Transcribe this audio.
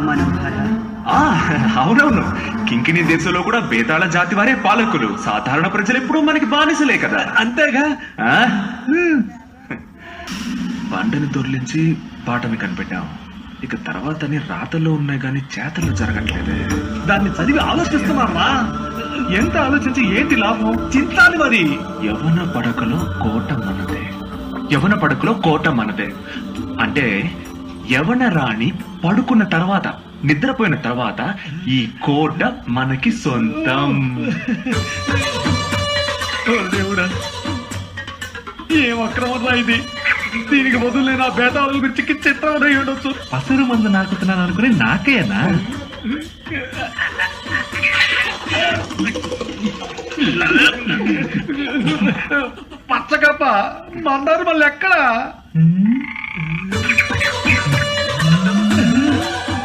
మనోహర. అవునవును, కింకిణి దేశంలో కూడా బేతాళ జాతి వారే పాలకులు. సాధారణ ప్రజలు ఎప్పుడూ మనకి బానిసలే కదా. అంతేగా. బండని దొర్లించి పాటని కనిపెట్టాం. ఇక తర్వాత రాతల్లో ఉన్నాయి గాని చేతల్లో జరగట్లేదు. దాన్ని చదివి ఆలోచిస్తున్నారా? ఎంత ఆలోచించి ఏంటి లాభం? చింతాలి మరి. యవన పడకలో కోట మనదే. యవన పడకలో కోట మనదే అంటే యవన రాణి పడుకున్న తర్వాత, నిద్రపోయిన తర్వాత ఈ కోట మనకి సొంతం. దేవుడా, ఏం అక్రమరా ఇది! దీనికి బదులు నేను ఆ బేతాళుల గురించి చిత్రం అయి ఉండొచ్చు. పసరు మందు నాకుతున్నాను అనుకుని నాకేనా? పచ్చకప్ప మందారు మళ్ళీ ఎక్కడా?